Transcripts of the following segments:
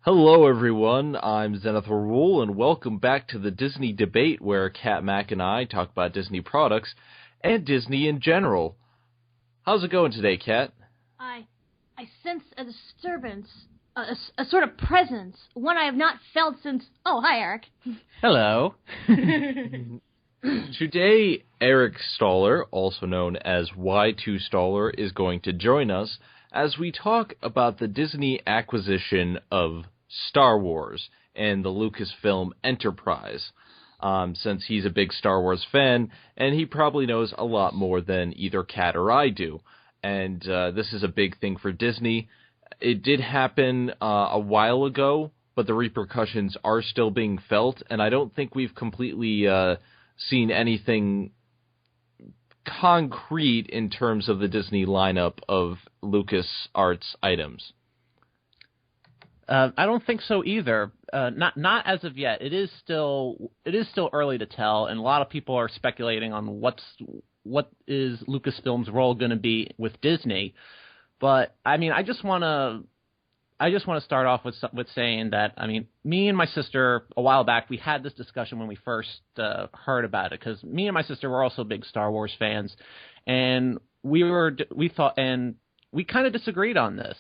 Hello, everyone. I'm Zenith, and welcome back to the Disney debate, where Kat Mac and I talk about Disney products and Disney in general. How's it going today, Kat? I sense a disturbance, a sort of presence, one I have not felt since. Oh, hi, Eric. Hello. Today, Eric Stoller, also known as Y2 Stoller, is going to join us as we talk about the Disney acquisition of Star Wars and the Lucasfilm enterprise, since he's a big Star Wars fan, and he probably knows a lot more than either Kat or I do. And this is a big thing for Disney. It did happen a while ago, but the repercussions are still being felt, and I don't think we've completely seen anything concrete in terms of the Disney lineup of LucasArts items. I don't think so either. Not as of yet. It is still early to tell, and a lot of people are speculating on what is Lucasfilm's role going to be with Disney. But I mean, I just want to start off with saying that, I mean, me and my sister a while back, we had this discussion when we first heard about it, because me and my sister were also big Star Wars fans, and we kind of disagreed on this.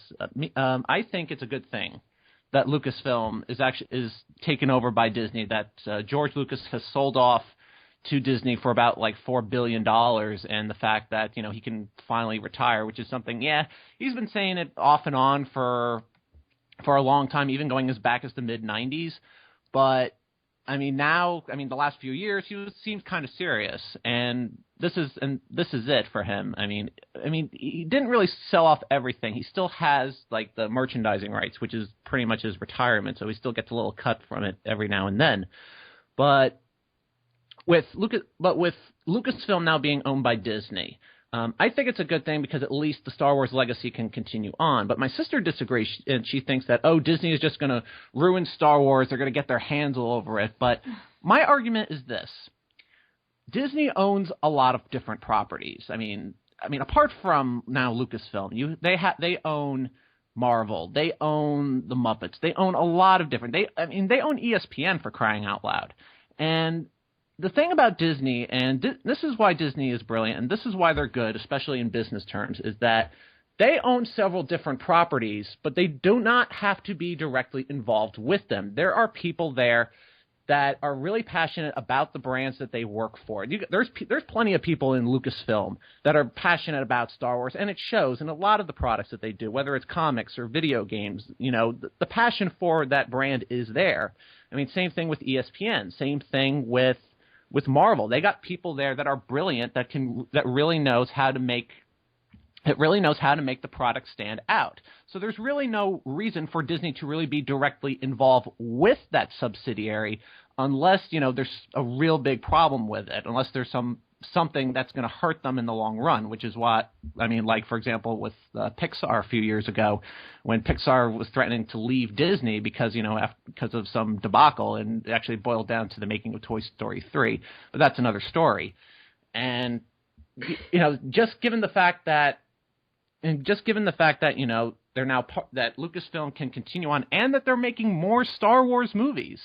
I think it's a good thing that Lucasfilm is taken over by Disney, that George Lucas has sold off to Disney for about like $4 billion, and the fact that, he can finally retire, which is something, he's been saying it off and on for a long time, even going as back as the mid-90s. But, the last few years, he seems kind of serious, and this is it for him. I mean, he didn't really sell off everything. He still has, like, the merchandising rights, which is pretty much his retirement, so he still gets a little cut from it every now and then. But with Lucasfilm now being owned by Disney, I think it's a good thing, because at least the Star Wars legacy can continue on. But my sister disagrees, and she thinks that, Disney is just going to ruin Star Wars. They're going to get their hands all over it. But my argument is this. Disney owns a lot of different properties. I mean, apart from now Lucasfilm, they own Marvel. They own the Muppets. They own a lot of different. They own ESPN, for crying out loud. And the thing about Disney, and this is why Disney is brilliant, and this is why they're good, especially in business terms, is that they own several different properties, but they do not have to be directly involved with them. There are people there that are really passionate about the brands that they work for. There's plenty of people in Lucasfilm that are passionate about Star Wars, and it shows in a lot of the products that they do, whether it's comics or video games. The passion for that brand is there. Same thing with ESPN. Same thing with Marvel. They got people there that are brilliant, that really knows how to make the product stand out. So there's really no reason for Disney to really be directly involved with that subsidiary, unless there's a real big problem with it, unless there's something that's going to hurt them in the long run, which is what like, for example, with Pixar a few years ago, when Pixar was threatening to leave Disney because of some debacle, and it actually boiled down to the making of Toy Story 3. But that's another story. And just given the fact that they're now that Lucasfilm can continue on, and that they're making more Star Wars movies.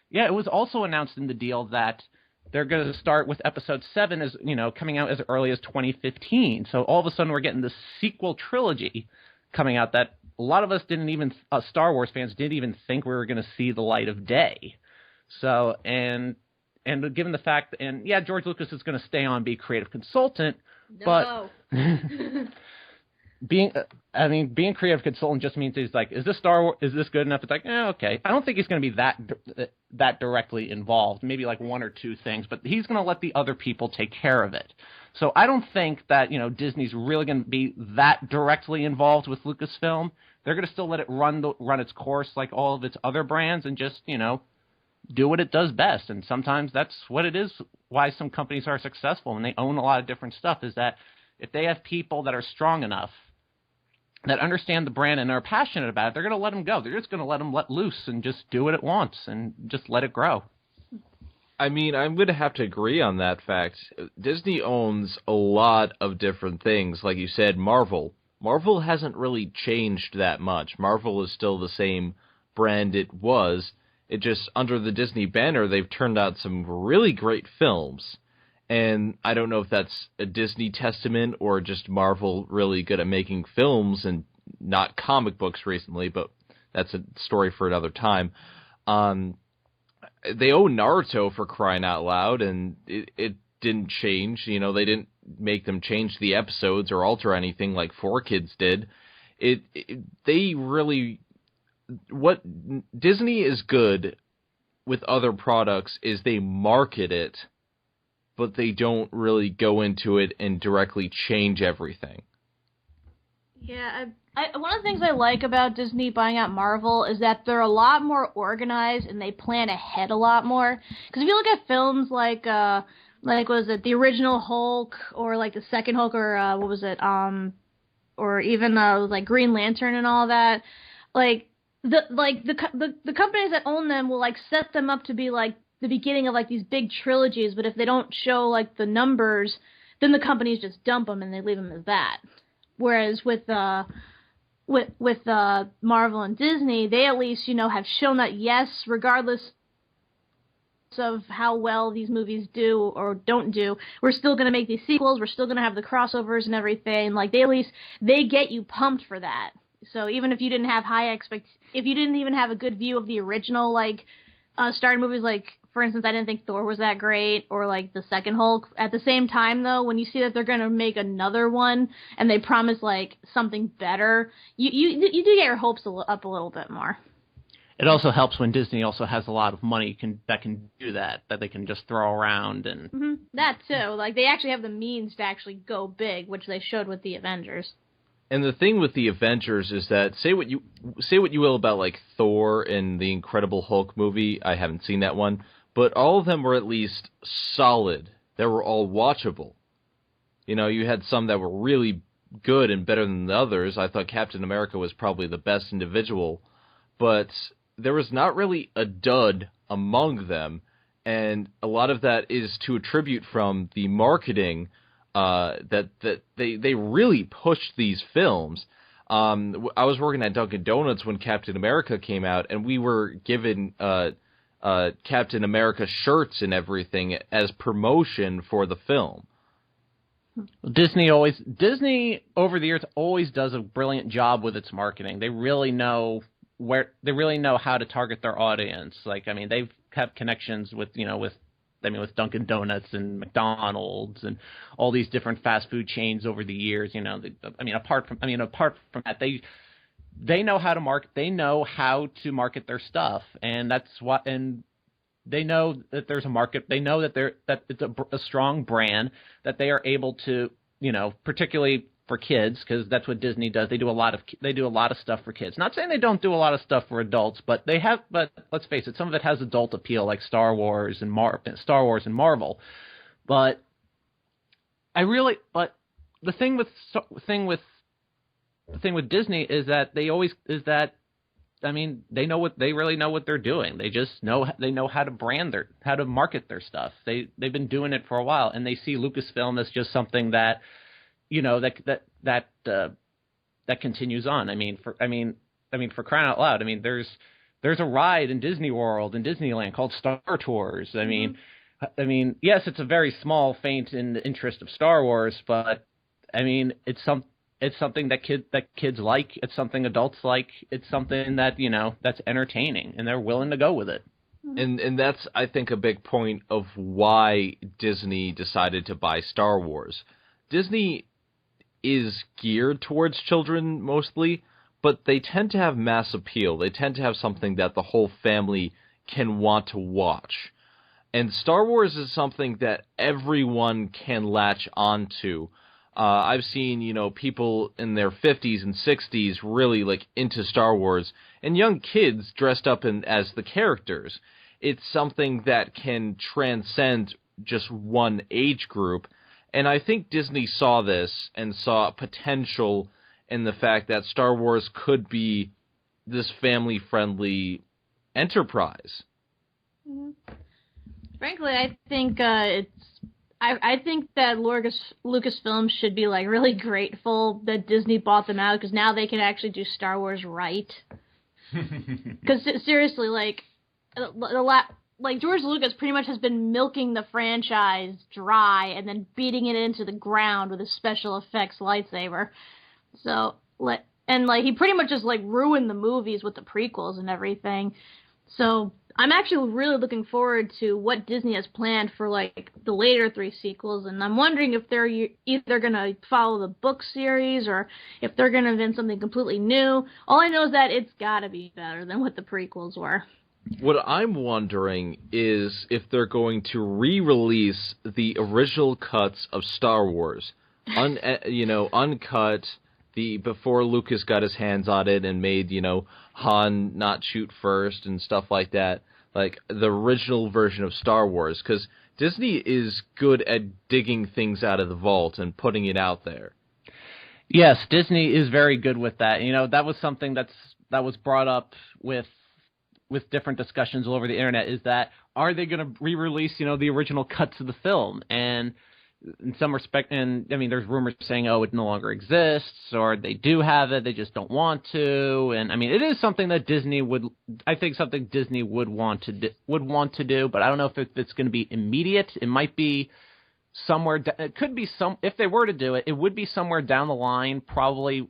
Yeah, it was also announced in the deal that they're going to start with Episode 7 as coming out as early as 2015. So all of a sudden we're getting this sequel trilogy coming out that a lot of us Star Wars fans didn't even think we were going to see the light of day. So and given the fact, and George Lucas is going to stay on, be creative consultant, No. but being creative consultant just means he's like, is this Star Wars? Is this good enough? It's like, okay. I don't think he's going to be that directly involved. Maybe like one or two things, but he's going to let the other people take care of it. So I don't think that Disney's really going to be that directly involved with Lucasfilm. They're going to still let it run its course like all of its other brands, and just do what it does best. And sometimes that's what it is. Why some companies are successful and they own a lot of different stuff is that if they have people that are strong enough, that understand the brand and are passionate about it, they're going to let them go. They're just going to let them let loose and just do what it wants and just let it grow. I'm going to have to agree on that fact. Disney owns a lot of different things. Like you said, Marvel. Marvel hasn't really changed that much. Marvel is still the same brand it was. It just, under the Disney banner, they've turned out some really great films. And I don't know if that's a Disney testament or just Marvel really good at making films and not comic books recently, but that's a story for another time. They owe Naruto, for crying out loud, and it didn't change. You know, they didn't make them change the episodes or alter anything like 4Kids did. They really... What Disney is good with other products is they market it, but they don't really go into it and directly change everything. Yeah, one of the things I like about Disney buying out Marvel is that they're a lot more organized and they plan ahead a lot more. Because if you look at films like was it the original Hulk or like the second Hulk or what was it or even like Green Lantern and all that, like the companies that own them will like set them up to be like the beginning of like these big trilogies, but if they don't show like the numbers, then the companies just dump them and they leave them as that. Whereas with Marvel and Disney, they at least, you know, have shown that yes, regardless of how well these movies do or don't do, we're still going to make these sequels, we're still going to have the crossovers and everything. Like they get you pumped for that. So even if you didn't have if you didn't even have a good view of the original like starring movies, like for instance, I didn't think Thor was that great, or like the second Hulk. At the same time, though, when you see that they're going to make another one and they promise like something better, you do get your hopes up a little bit more. It also helps when Disney also has a lot of money that can do that they can just throw around and that too. Like they actually have the means to actually go big, which they showed with the Avengers. And the thing with the Avengers is that say what you will about like Thor and the Incredible Hulk movie. I haven't seen that one, but all of them were at least solid. They were all watchable. You know, you had some that were really good and better than the others. I thought Captain America was probably the best individual, but there was not really a dud among them, and a lot of that is to attribute from the marketing. That they really pushed these films. I was working at Dunkin' Donuts when Captain America came out, and we were given Captain America shirts and everything as promotion for the film. Disney over the years always does a brilliant job with its marketing. They really know how to target their audience. Like, I mean, they've kept connections with Dunkin' Donuts and McDonald's and all these different fast food chains over the years. You know, apart from that, they know how to market. They know how to market their stuff, and they know that there's a market. They know that it's a strong brand that they are able to, you know, particularly for kids, because that's what Disney does. They do a lot of stuff for kids. Not saying they don't do a lot of stuff for adults, but let's face it, some of it has adult appeal, like Star Wars and Marvel. But the thing with Disney is that they really know what they're doing. They know how to market their stuff. They've been doing it for a while, and they see Lucasfilm as just something that, you know, that continues on. For crying out loud, there's a ride in Disney World in Disneyland called Star Tours. I mean, yes, it's a very small feint in the interest of Star Wars, but I mean, it's something that kids like. It's something adults like. It's something that, you know, that's entertaining, and they're willing to go with it. And that's, I think, a big point of why Disney decided to buy Star Wars. Disney is geared towards children mostly, but they tend to have mass appeal. They tend to have something that the whole family can want to watch. And Star Wars is something that everyone can latch onto. I've seen, you know, people in their 50s and 60s really like into Star Wars, and young kids dressed up as the characters. It's something that can transcend just one age group. And I think Disney saw this and saw potential in the fact that Star Wars could be this family-friendly enterprise. Mm-hmm. Frankly, I think I think that Lucasfilm should be like really grateful that Disney bought them out, because now they can actually do Star Wars right. Because seriously, like George Lucas pretty much has been milking the franchise dry and then beating it into the ground with a special effects lightsaber. So he pretty much just like ruined the movies with the prequels and everything. So I'm actually really looking forward to what Disney has planned for like the later 3 sequels, and I'm wondering if they're either gonna follow the book series or if they're gonna invent something completely new. All I know is that it's gotta be better than what the prequels were. What I'm wondering is if they're going to re-release the original cuts of Star Wars, uncut. Before Lucas got his hands on it and made, Han not shoot first and stuff like that, like the original version of Star Wars, because Disney is good at digging things out of the vault and putting it out there. Yes, Disney is very good with that. That was something that was brought up with different discussions all over the internet, is that are they going to re-release, the original cuts of the film? And in some respect, and I mean, there's rumors saying, oh, it no longer exists, or they do have it, they just don't want to. And I mean, it is something that Disney would want to do, but I don't know if it's going to be immediate. It might be somewhere. It could be if they were to do it, it would be somewhere down the line, probably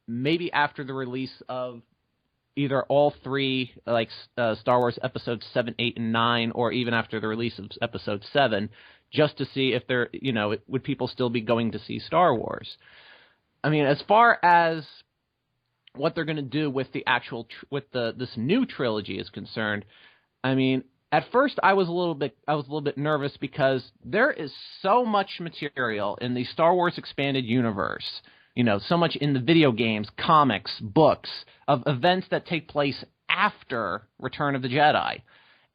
maybe after the release of either all 3, like Star Wars Episodes 7, 8, and 9, or even after the release of Episode 7. Just to see if would people still be going to see Star Wars? I mean, as far as what they're going to do with the this new trilogy is concerned, I mean, at first I was a little bit nervous because there is so much material in the Star Wars expanded universe. So much in the video games, comics, books, of events that take place after Return of the Jedi,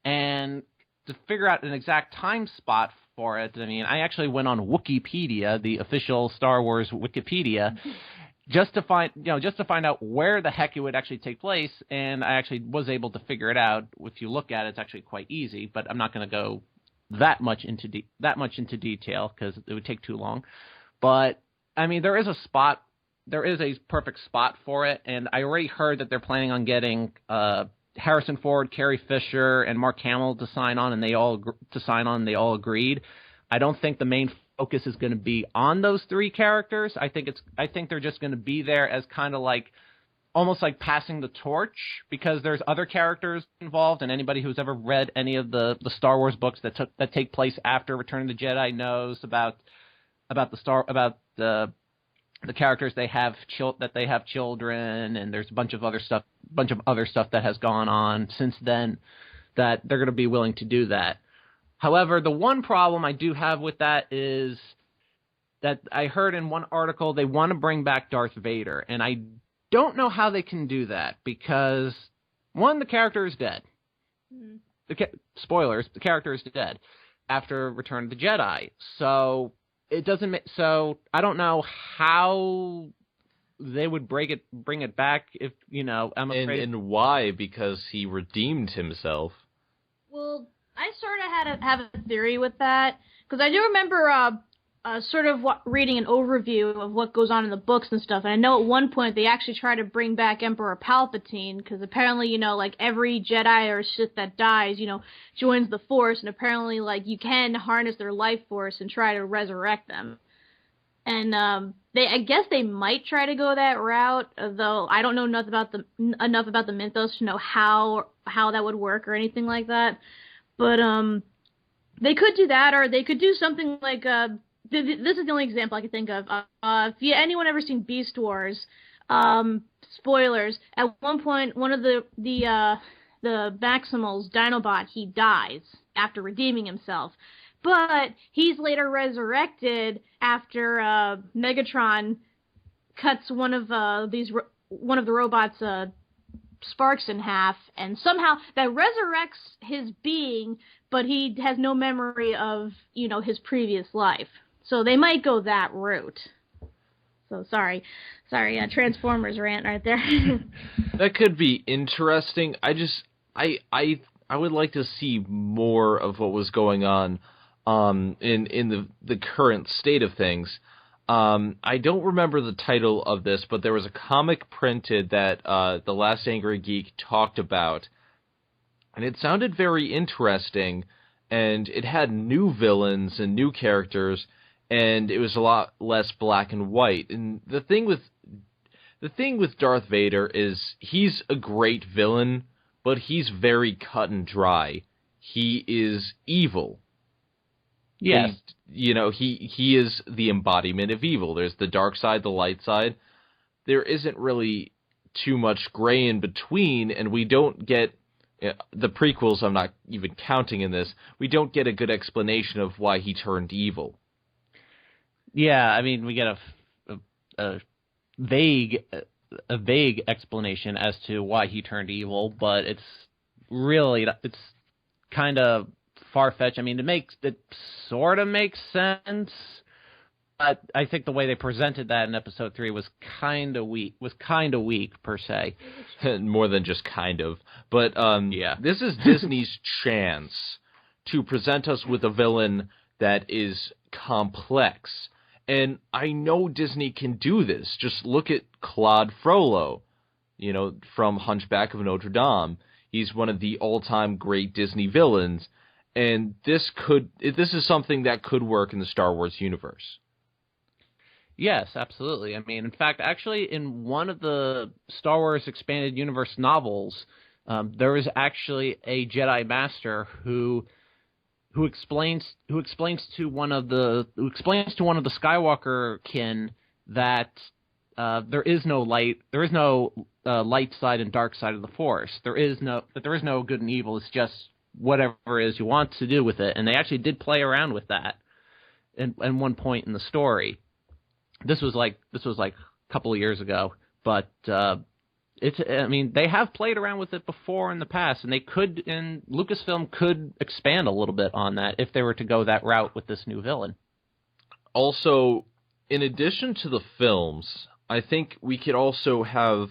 and to figure out an exact time spot for it, I mean, I actually went on Wikipedia, the official Star Wars Wikipedia, just to find out where the heck it would actually take place, and I actually was able to figure it out. If you look at it, it's actually quite easy, but I'm not going to go that much into detail because it would take too long. But I mean, there is a perfect spot for it, and I already heard that they're planning on getting Harrison Ford, Carrie Fisher, and Mark Hamill to sign on, and they all agreed. I don't think the main focus is going to be on those 3 characters. I think they're just going to be there as kind of like almost like passing the torch, because there's other characters involved, and anybody who's ever read any of the Star Wars books that take place after Return of the Jedi knows about the characters they have children, and there's a bunch of other stuff that has gone on since then that they're going to be willing to do that. However, the one problem I do have with that is that I heard in one article they want to bring back Darth Vader, and I don't know how they can do that because, one, the character is dead. Spoilers, the character is dead after Return of the Jedi. So it doesn't. So I don't know how they would bring it back if I'm afraid. And why? Because he redeemed himself. Well, I sort of have a theory with that because I do remember sort of reading an overview of what goes on in the books and stuff. And I know at one point they actually try to bring back Emperor Palpatine because apparently, like every Jedi or Sith that dies, joins the Force, and apparently, like, you can harness their life force and try to resurrect them. And I guess they might try to go that route, though I don't know enough about the mythos to know how that would work or anything like that. But they could do that, or they could do something like this is the only example I can think of. If anyone ever seen Beast Wars, spoilers, at one point one of the Maximals, Dinobot, he dies after redeeming himself. But he's later resurrected after Megatron cuts one of the robot's sparks in half, and somehow that resurrects his being, but he has no memory of his previous life. So they might go that route. So sorry, Transformers rant right there. That could be interesting. I would like to see more of what was going on in the current state of things. I don't remember the title of this, but there was a comic printed that The Last Angry Geek talked about, and it sounded very interesting, and it had new villains and new characters, and it was a lot less black and white. And the thing with Darth Vader is he's a great villain, but he's very cut and dry. He is evil. Yes. He is the embodiment of evil. There's the dark side, the light side. There isn't really too much gray in between, and we don't get the prequels. I'm not even counting in this. We don't get a good explanation of why he turned evil. Yeah, I mean, we get a vague explanation as to why he turned evil, but it's kind of far-fetched. I mean, it sort of makes sense, but I think the way they presented that in episode 3 was kind of weak per se. More than just kind of. But yeah. This is Disney's chance to present us with a villain that is complex. And I know Disney can do this. Just look at Claude Frollo, from Hunchback of Notre Dame. He's one of the all-time great Disney villains. And this is something that could work in the Star Wars universe. Yes, absolutely. I mean, in fact, actually, in one of the Star Wars Expanded Universe novels, there is actually a Jedi Master who explains to one of the Skywalker kin that there is no light side and dark side of the Force. There is no good and evil. It's just whatever it is you want to do with it. And they actually did play around with that at one point in the story. This was like a couple of years ago, but they have played around with it before in the past, and Lucasfilm could expand a little bit on that if they were to go that route with this new villain. Also, in addition to the films, I think we could also have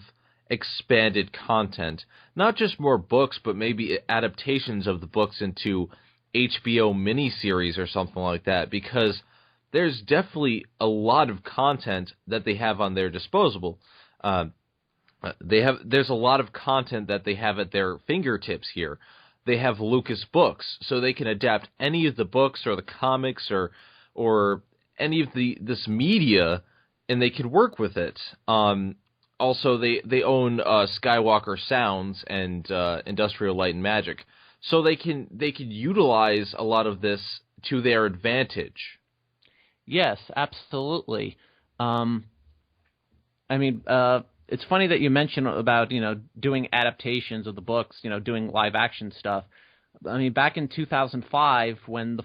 expanded content. Not just more books, but maybe adaptations of the books into HBO miniseries or something like that, because there's definitely a lot of content that they have on their disposal. There's a lot of content that they have at their fingertips here. They have Lucas Books, so they can adapt any of the books or the comics or any of this media, and they can work with it. Also, they own Skywalker Sounds and Industrial Light and Magic, so they can utilize a lot of this to their advantage. Yes, absolutely. It's funny that you mention about doing adaptations of the books, doing live action stuff. I mean, back in 2005, when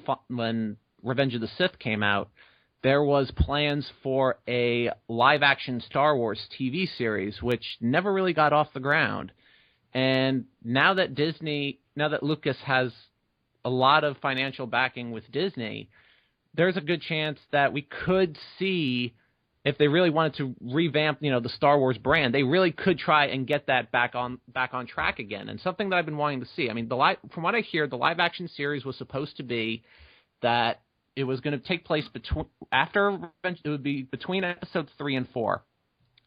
Revenge of the Sith came out, there was plans for a live-action Star Wars TV series, which never really got off the ground. And now that Lucas has a lot of financial backing with Disney, there's a good chance that we could see, if they really wanted to revamp, the Star Wars brand, they really could try and get that back on track again. And something that I've been wanting to see. I mean, from what I hear, the live-action series was supposed to be that it was going to take place between episodes 3 and 4,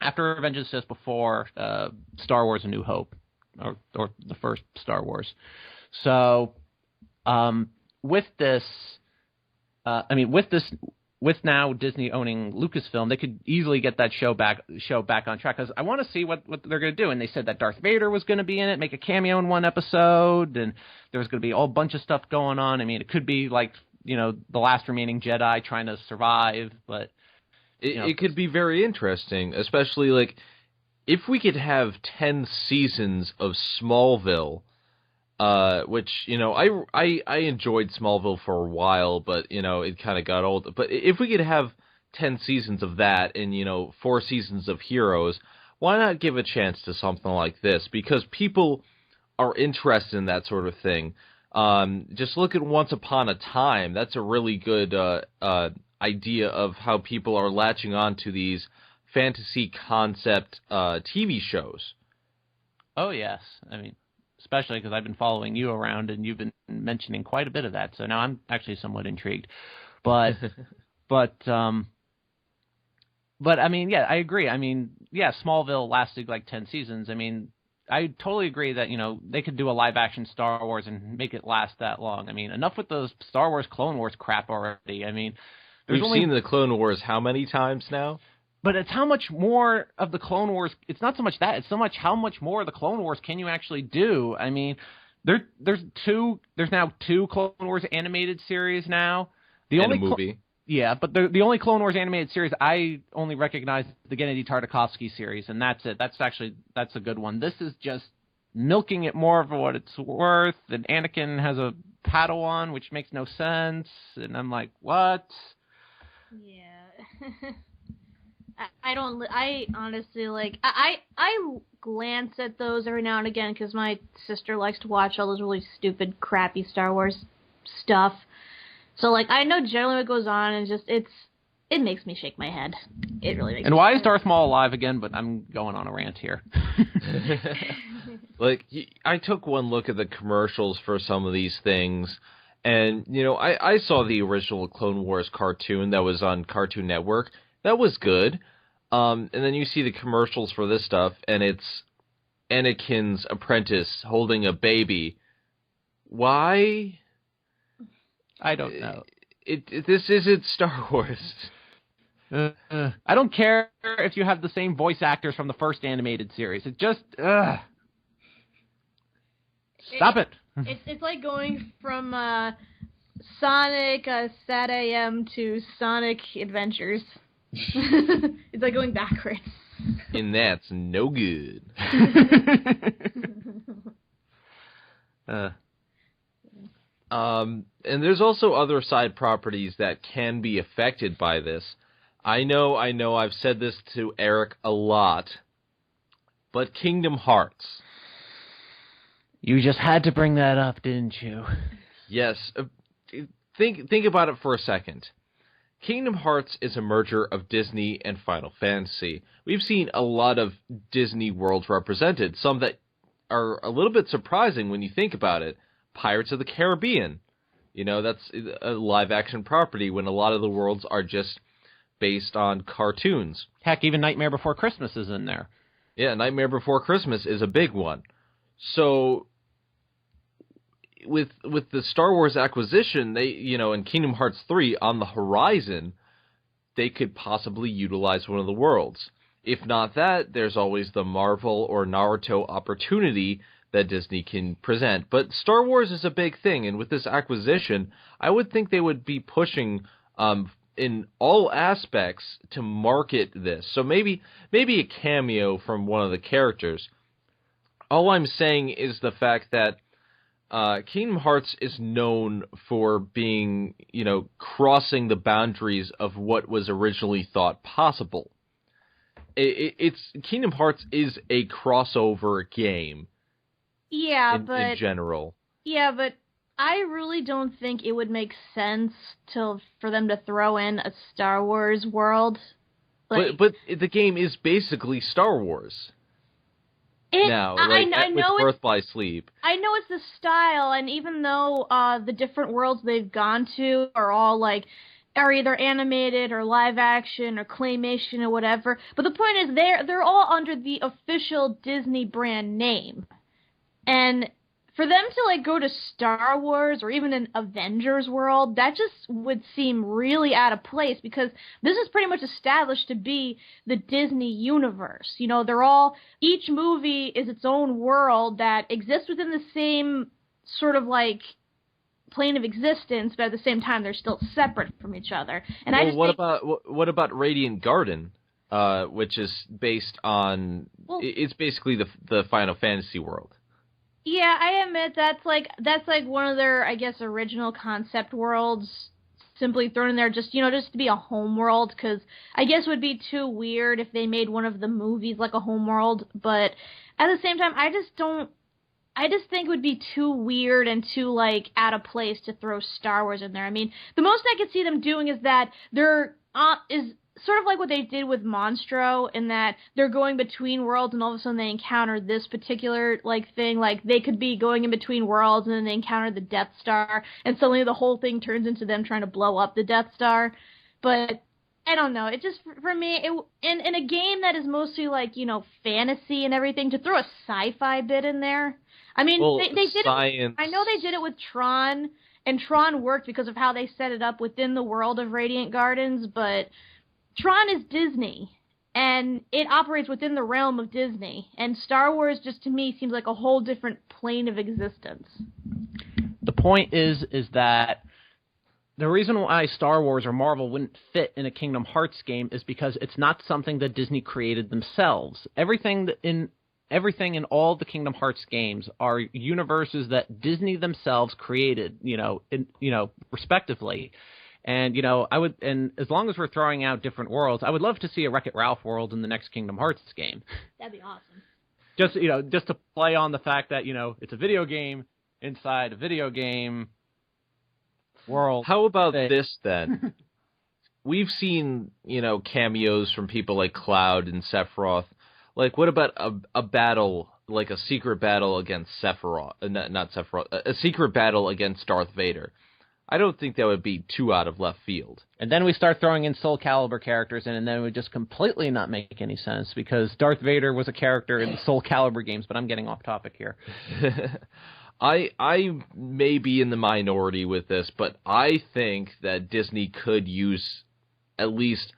after Revenge of the Sith, before Star Wars: A New Hope, or the first Star Wars. So, with now Disney owning Lucasfilm, they could easily get that show back on track, because I want to see what they're going to do. And they said that Darth Vader was going to be in it, make a cameo in one episode, and there was going to be a whole bunch of stuff going on. I mean, it could be like the last remaining Jedi trying to survive, but it could be very interesting, especially like if we could have 10 seasons of Smallville, which I enjoyed Smallville for a while, but it kind of got old. But if we could have 10 seasons of that and 4 seasons of Heroes, why not give a chance to something like this? Because people are interested in that sort of thing. Just look at Once Upon a Time. That's a really good idea of how people are latching on to these fantasy concept TV shows. Oh, yes. I mean, especially because I've been following you around and you've been mentioning quite a bit of that. So now I'm actually somewhat intrigued. But But I mean, yeah, I agree. I mean, yeah, Smallville lasted like 10 seasons. I mean, I totally agree that, they could do a live action Star Wars and make it last that long. I mean, enough with those Star Wars Clone Wars crap already. I mean, We've seen the Clone Wars how many times now? But it's how much more of the Clone Wars. It's not so much that. It's so much how much more of the Clone Wars can you actually do. I mean, there's now two Clone Wars animated series now. The and only a movie. Yeah, but the only Clone Wars animated series I only recognize the Gennady Tartakovsky series, and that's it. That's a good one. This is just milking it more for what it's worth. And Anakin has a Padawan, which makes no sense. And I'm like, what? Yeah. I honestly, I glance at those every now and again because my sister likes to watch all those really stupid, crappy Star Wars stuff. So, I know generally what goes on, and it makes me shake my head. It really makes me. And why is Darth Maul alive again? But I'm going on a rant here. I took one look at the commercials for some of these things, and, I saw the original Clone Wars cartoon that was on Cartoon Network. That was good. And then you see the commercials for this stuff, and it's Anakin's apprentice holding a baby. Why? I don't know. This isn't Star Wars. I don't care if you have the same voice actors from the first animated series. It just stop it. It's like going from Sonic Sat AM to Sonic Adventures. It's like going backwards. And that's no good. And there's also other side properties that can be affected by this. I know, I've said this to Eric a lot, but Kingdom Hearts. You just had to bring that up, didn't you? Yes. Think about it for a second. Kingdom Hearts is a merger of Disney and Final Fantasy. We've seen a lot of Disney worlds represented, some that are a little bit surprising when you think about it. Pirates of the Caribbean. That's a live-action property when a lot of the worlds are just based on cartoons. Heck, even Nightmare Before Christmas is in there. Yeah, Nightmare Before Christmas is a big one. So, with the Star Wars acquisition, they, in Kingdom Hearts 3 on the horizon, they could possibly utilize one of the worlds. If not that, there's always the Marvel or Naruto opportunity that Disney can present. But Star Wars is a big thing, and with this acquisition, I would think they would be pushing in all aspects to market this. So maybe a cameo from one of the characters. All I'm saying is the fact that Kingdom Hearts is known for being, crossing the boundaries of what was originally thought possible. It's Kingdom Hearts is a crossover game. Yeah, in general. Yeah, but I really don't think it would make sense for them to throw in a Star Wars world. But the game is basically Star Wars. Now, I know with Birth by Sleep. I know it's the style, and even though the different worlds they've gone to are all are either animated or live action or claymation or whatever, but the point is they're all under the official Disney brand name. And for them to go to Star Wars or even an Avengers world, that just would seem really out of place because this is pretty much established to be the Disney universe. Each movie is its own world that exists within the same sort of plane of existence, but at the same time they're still separate from each other. And what about Radiant Garden, which is based on? It's basically the Final Fantasy world. Yeah, I admit that's one of their, I guess, original concept worlds, simply thrown in there just to be a home world, because I guess it would be too weird if they made one of the movies like a home world, but at the same time, I just think it would be too weird and too, out of place to throw Star Wars in there. I mean, the most I could see them doing is that there is sort of like what they did with Monstro, in that they're going between worlds and all of a sudden they encounter this particular thing. They could be going in between worlds and then they encounter the Death Star and suddenly the whole thing turns into them trying to blow up the Death Star. But I don't know. It just, for me, in a game that is mostly like, fantasy and everything, to throw a sci-fi bit in there. I mean, Well, they did science... I know they did it with Tron, and Tron worked because of how they set it up within the world of Radiant Gardens, but Tron is Disney, and it operates within the realm of Disney, and Star Wars just to me seems like a whole different plane of existence. The point is that the reason why Star Wars or Marvel wouldn't fit in a Kingdom Hearts game is because it's not something that Disney created themselves. Everything in all the Kingdom Hearts games are universes that Disney themselves created, respectively. And and as long as we're throwing out different worlds, I would love to see a Wreck-It Ralph world in the next Kingdom Hearts game. That'd be awesome. Just to play on the fact that it's a video game inside a video game world. How about this then? We've seen, cameos from people like Cloud and Sephiroth. Like, what about a battle, like a secret battle against Sephiroth? Not Sephiroth. A secret battle against Darth Vader. I don't think that would be too out of left field. And then we start throwing in Soul Calibur characters in, and then it would just completely not make any sense, because Darth Vader was a character in the Soul Calibur games, but I'm getting off topic here. I may be in the minority with this, but I think that Disney could use at least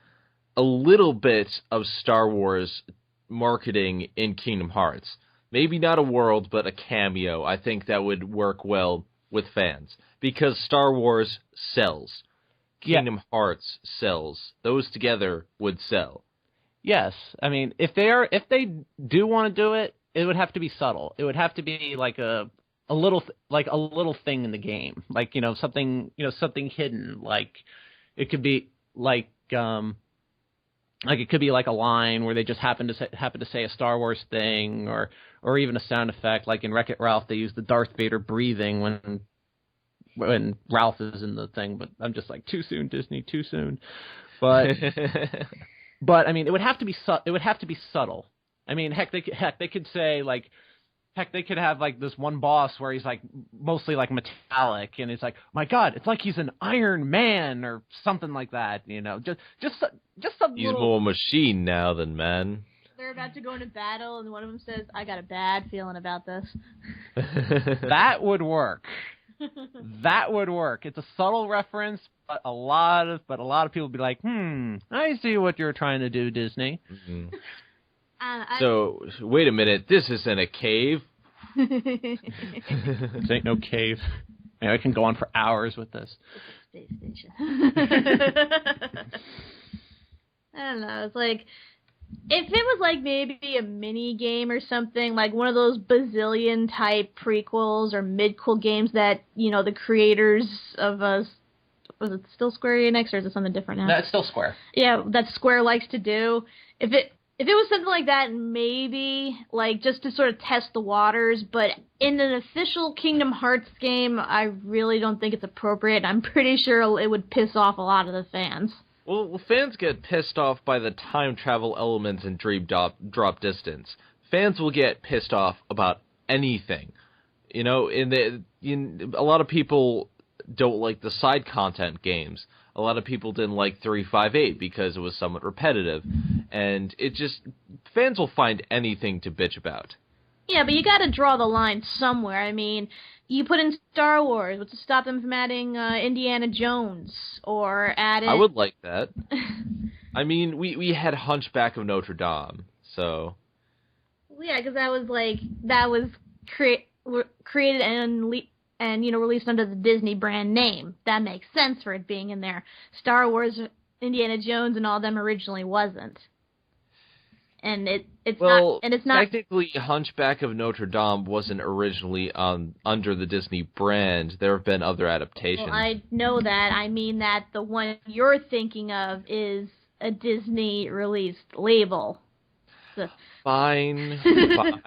a little bit of Star Wars marketing in Kingdom Hearts. Maybe not a world, but a cameo. I think that would work well with fans, because Star Wars sells. Kingdom Hearts sells. Those together would sell. Yes. I mean, if they do want to do it, it would have to be subtle. It would have to be like a little thing in the game, like something hidden. Like it could be like it could be like a line where they just happen to say a Star Wars thing, or even a sound effect. Like in Wreck-It Ralph, they use the Darth Vader breathing when Ralph is in the thing. But I'm just like, too soon, Disney, too soon. But but I mean, it would have to be subtle. I mean, they could say like. Heck, they could have like this one boss where he's like mostly like metallic, and it's like, my God, it's like he's an Iron Man or something like that. Just some. He's more machine now than man. They're about to go into battle, and one of them says, "I got a bad feeling about this." That would work. That would work. It's a subtle reference, but a lot of people would be like, I see what you're trying to do, Disney. Mm-hmm. So, wait a minute, this isn't a cave. This ain't no cave. I can go on for hours with this. It's a space station. I don't know, it's like, if it was like maybe a mini game or something, like one of those bazillion type prequels or mid-cool games that, the creators of was it still Square Enix, or is it something different now? No, it's still Square. Yeah, that Square likes to do. If it was something like that, maybe, like, just to sort of test the waters, but in an official Kingdom Hearts game, I really don't think it's appropriate. I'm pretty sure it would piss off a lot of the fans. Well, fans get pissed off by the time travel elements in Dream Drop Distance. Fans will get pissed off about anything. A lot of people don't like the side content games. A lot of people didn't like 358 because it was somewhat repetitive. And fans will find anything to bitch about. Yeah, but you gotta draw the line somewhere. I mean, you put in Star Wars, what's to stop them from adding Indiana Jones? Or adding... I would like that. I mean, we had Hunchback of Notre Dame, so... Well, yeah, because that was created and released under the Disney brand name. That makes sense for it being in there. Star Wars, Indiana Jones, and all them originally wasn't. And it's not. Technically, Hunchback of Notre Dame wasn't originally under the Disney brand. There have been other adaptations. Well, I know that. I mean that the one you're thinking of is a Disney released label. So. Fine.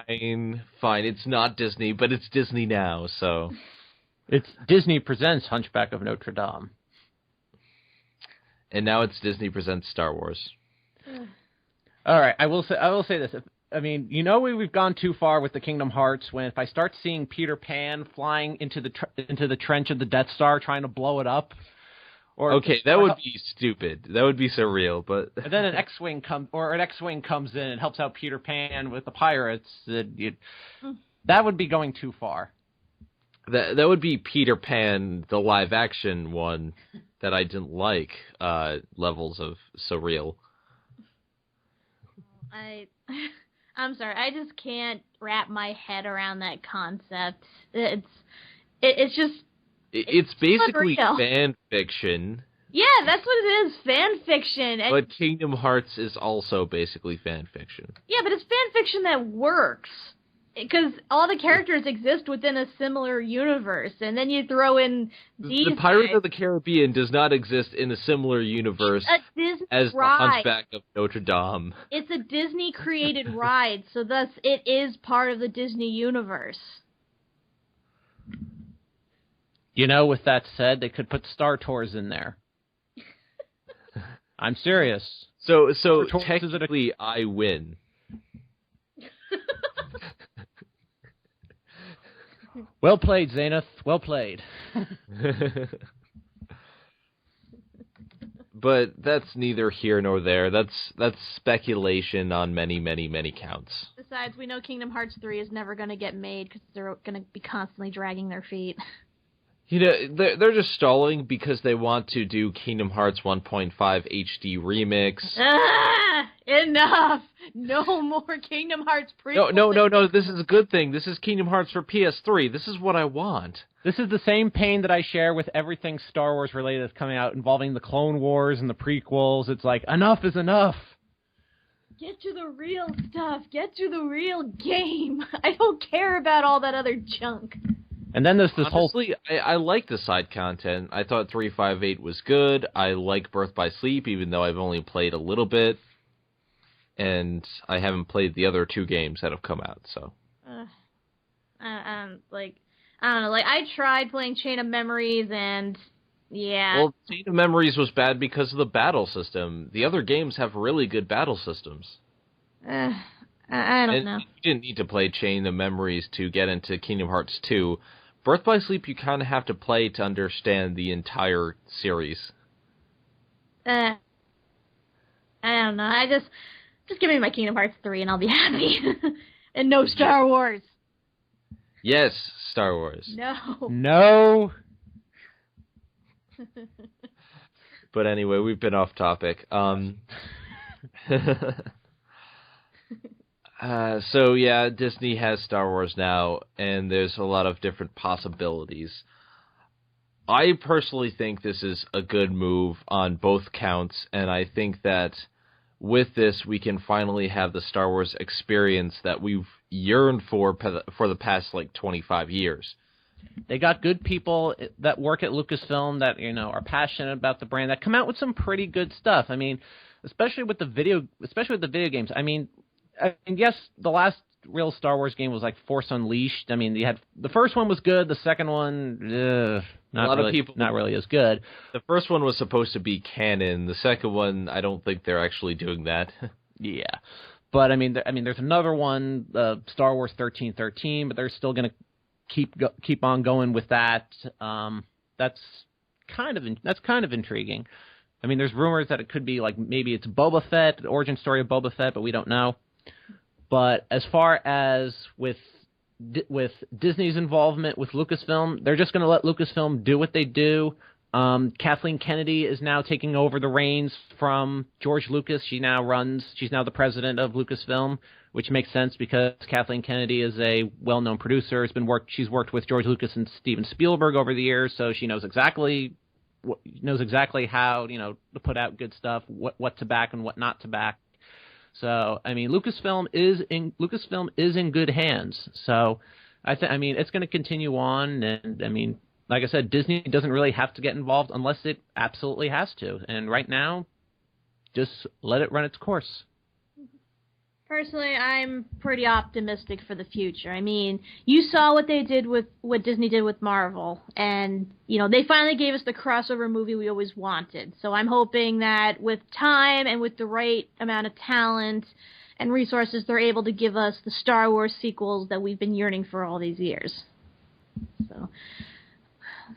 It's not Disney, but it's Disney now, so. It's Disney Presents Hunchback of Notre Dame. And now it's Disney Presents Star Wars. All right, I will say this. We've gone too far with the Kingdom Hearts when if I start seeing Peter Pan flying into the trench of the Death Star trying to blow it up, Okay, that would be stupid. That would be surreal, but... And then an X-Wing comes in and helps out Peter Pan with the pirates. That would be going too far. That would be Peter Pan, the live-action one that I didn't like, levels of surreal. I'm sorry, I just can't wrap my head around that concept. It's just... It's basically fan fiction. Yeah, that's what it is, fan fiction. But Kingdom Hearts is also basically fan fiction. Yeah, but it's fan fiction that works. Because all the characters exist within a similar universe, and then you throw in these... The Pirates of the Caribbean does not exist in a similar universe as the Hunchback of Notre Dame. It's a Disney-created ride, so thus it is part of the Disney universe. You know, with that said, they could put Star Tours in there. I'm serious. So technically, I win. Well played, Zenith. Well played. But that's neither here nor there. That's speculation on many, many, many counts. Besides, we know Kingdom Hearts 3 is never going to get made because they're going to be constantly dragging their feet. You know, they're just stalling because they want to do Kingdom Hearts 1.5 HD remix. Enough! No more Kingdom Hearts prequels. No, this is a good thing. This is Kingdom Hearts for PS3. This is what I want. This is the same pain that I share with everything Star Wars related that's coming out involving the Clone Wars and the prequels. It's like, enough is enough. Get to the real stuff. Get to the real game. I don't care about all that other junk. And then there's this Honestly, I like the side content. I thought 358 was good. I like Birth by Sleep, even though I've only played a little bit. And I haven't played the other 2 games that have come out, so. I don't know, I tried playing Chain of Memories, and, yeah. Well, Chain of Memories was bad because of the battle system. The other games have really good battle systems. I don't know. You didn't need to play Chain of Memories to get into Kingdom Hearts 2. Birth by Sleep you kind of have to play to understand the entire series. I don't know. Just give me my Kingdom Hearts 3 and I'll be happy. And no Star Wars. Yes, Star Wars. No. But anyway, we've been off topic. So yeah, Disney has Star Wars now, and there's a lot of different possibilities. I personally think this is a good move on both counts, and I think that with this we can finally have the Star Wars experience that we've yearned for the past 25 years. They got good people that work at Lucasfilm that are passionate about the brand, that come out with some pretty good stuff. I mean, especially with the video games. I mean, yes, the last real Star Wars game was like Force Unleashed. I mean, the first one was good. The second one, not really as good. The first one was supposed to be canon. The second one, I don't think they're actually doing that. Yeah, but I mean, there's another one, Star Wars 1313, but they're still going to keep on going with that. That's kind of intriguing. I mean, there's rumors that it could be maybe it's Boba Fett, the origin story of Boba Fett, but we don't know. But as far as with Disney's involvement with Lucasfilm, they're just going to let Lucasfilm do what they do. Kathleen Kennedy is now taking over the reins from George Lucas. She's now the president of Lucasfilm, which makes sense because Kathleen Kennedy is a well-known producer. She's worked with George Lucas and Steven Spielberg over the years, so she knows exactly how to put out good stuff, what to back and what not to back. So I mean, Lucasfilm is in good hands. So it's going to continue on, and I mean, like I said, Disney doesn't really have to get involved unless it absolutely has to. And right now, just let it run its course. Personally, I'm pretty optimistic for the future. I mean, you saw what Disney did with Marvel, and they finally gave us the crossover movie we always wanted. So I'm hoping that with time and with the right amount of talent and resources, they're able to give us the Star Wars sequels that we've been yearning for all these years. So,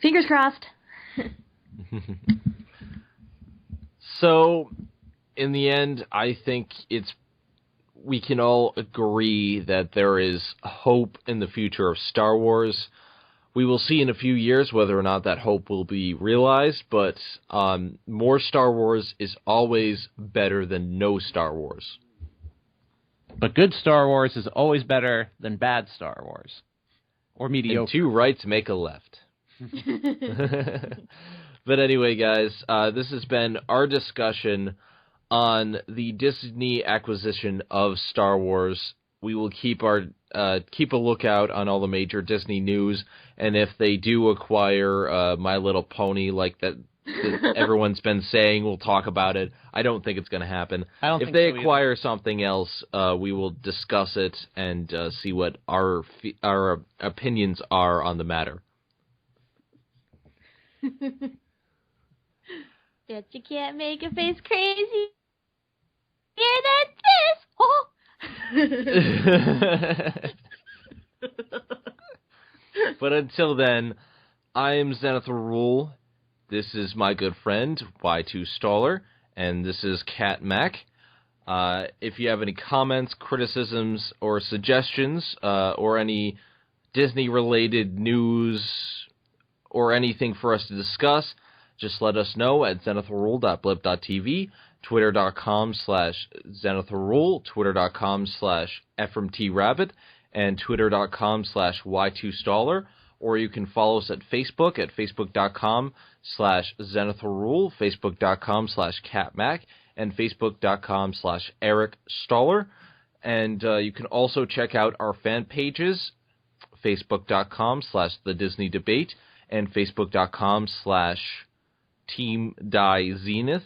fingers crossed. So, in the end, I think we can all agree that there is hope in the future of Star Wars. We will see in a few years whether or not that hope will be realized, but more Star Wars is always better than no Star Wars. But good Star Wars is always better than bad Star Wars. Or mediocre. And 2 rights make a left. But anyway, guys, this has been our discussion on the Disney acquisition of Star Wars. We will keep a lookout on all the major Disney news, and if they do acquire My Little Pony, like that everyone's been saying, we'll talk about it. I don't think it's going to happen. If they acquire something else, we will discuss it and see what our opinions are on the matter. Bet you can't make a face crazy. Hear that? But until then, I am Zenith Rule. This is my good friend, Y2 Staller, and this is Kat Mac. If you have any comments, criticisms, or suggestions, or any Disney-related news, or anything for us to discuss, just let us know at zenithrule.blip.tv, twitter.com/zenithrule, twitter.com/EphraimTRabbit, and twitter.com/Y2Staller, or you can follow us at Facebook at facebook.com/zenithrule, facebook.com/catmac, and facebook.com/EricStaller. And you can also check out our fan pages, facebook.com/TheDisneyDebate, and facebook.com/TeamDieZenith.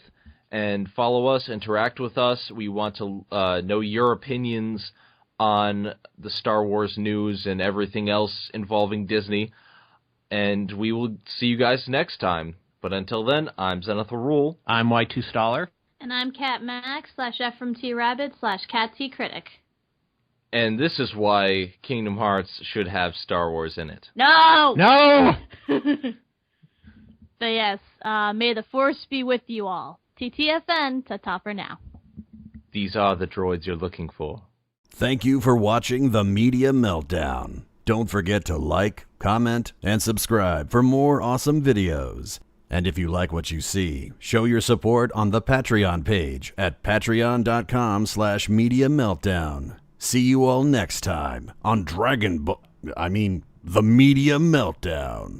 And follow us, interact with us. We want to know your opinions on the Star Wars news and everything else involving Disney. And we will see you guys next time. But until then, I'm Zenith Rule. I'm Y2 Staller. And I'm Kat Mac /EphraimTRabbit/CatTCritic. And this is why Kingdom Hearts should have Star Wars in it. No! No! But yes, may the Force be with you all. TTFN, ta-ta for now. These are the droids you're looking for. Thank you for watching the Media Meltdown. Don't forget to like, comment, and subscribe for more awesome videos. And if you like what you see, show your support on the Patreon page at patreon.com/Media Meltdown. See you all next time on the Media Meltdown.